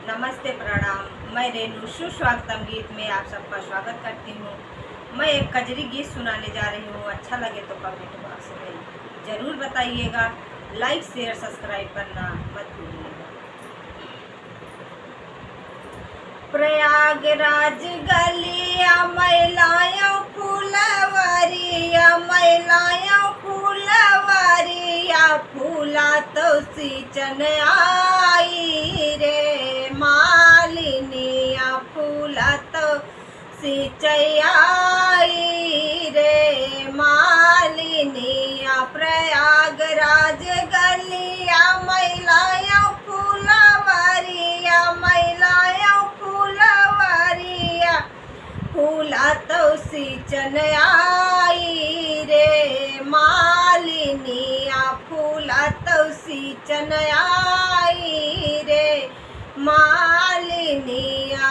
नमस्ते, प्रणाम। मैं रेणु सुस्वागतम गीत में आप सबका स्वागत करती हूँ। मैं एक कजरी गीत सुनाने जा रही हूँ। अच्छा लगे तो कमेंट बॉक्स में ज़रूर बताइएगा। लाइक शेयर सब्सक्राइब करना मत भूलिएगा। प्रयागराज गलिया मैलाया फूलवरिया, मैलाया फूलवरिया, फूला तो सींचन आई रे मालिनिया, फूला तो सींचन आई रे मालिनिया। प्रयागराज गलिया मैलाया फूलवरिया, मैलाया फूलवरिया, फूला तो सींचन आई रे मालिनिया, फूला तो सींचन आई रे मालिनिया।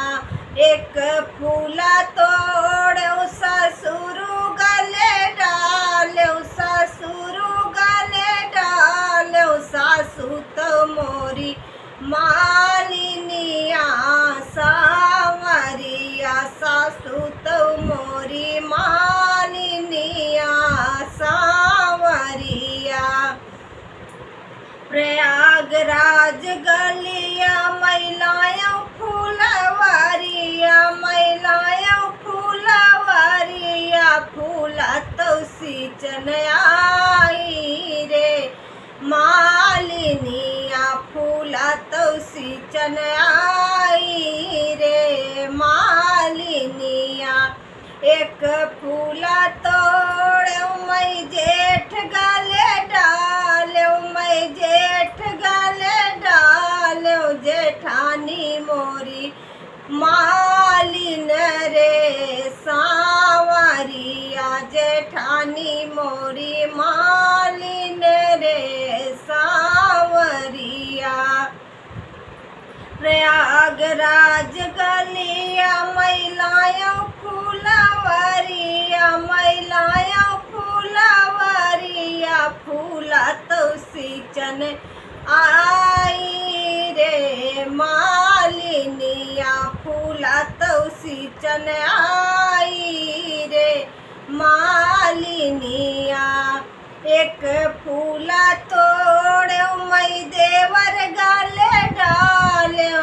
एक फूला तोड़ो ससुर गले डालो, ससुर गले डालो, सासू तो मोरी मालिनिया सावरिया, सासू तो मोरी मालिनिया सावरिया। प्रयागराज गलिया मैलाया फूलवरिया, मैलाया फूलवरिया, फूला तो सींचन आई रे मालिनिया, फूला तो सींचन आई रे मालिनिया। एक फूला तोड़ो मैं जेठ गले डालो, मैं जेठ गले डालो, जेठानी मोरी मालिन रे सावरिया, जेठानी मोरी मालिन रे सावरिया। प्रयागराज गलिया मैलाया फूलवरिया, मैलाया फूलवरिया, फूला तो सींचन आई रे मालिनिया, फूला तो सींचन आई रे मालिनिया। एक फूला तोड़ो मैं देवर गले डालो,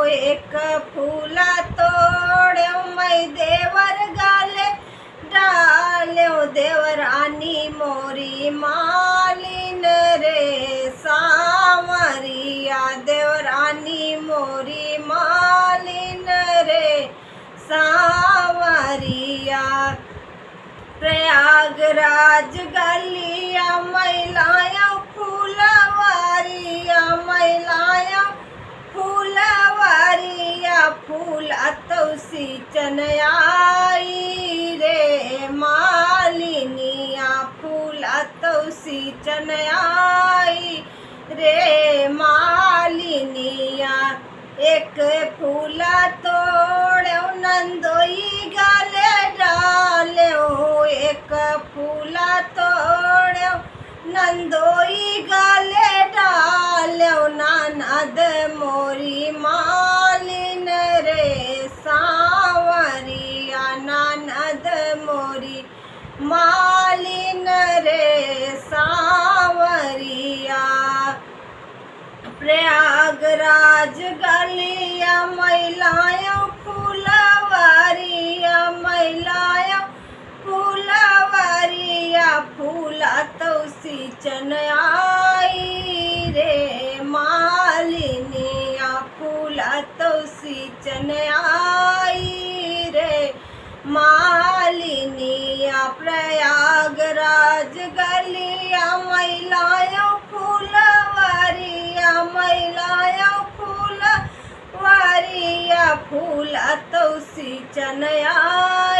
एक फूला तोड़ो मैं देवर गले डालो, देवरानी मोरी मालिन रे सावरिया, देवरानी मोरी मालिन रे सावरिया। प्रयागराज गलिया मैलाया फूलवरिया, मैलाया फूलवरिया, फूला तो सींचन आई रे मालिनिया, फूला तो सींचन आई रे मालिनिया। एक फूला तोड़ो नंदोई गले डालो, एक फूला तोड़ो नंदोई गले डालो, ननद मोरी मालिन रे सावरिया, ननद मोरी मालिन रे सावरिया। प्रयागराज गलिया मैलाया फूलवरिया, मैलाया फूलवरिया, फूला तो सींचन आई रे मालिनिया, फूला तो सींचन आई रे मालिनिया। प्रयागराज गलिया मैलाया फूलवरिया, मैलाया फूलवरिया, फूला तो सींचन आई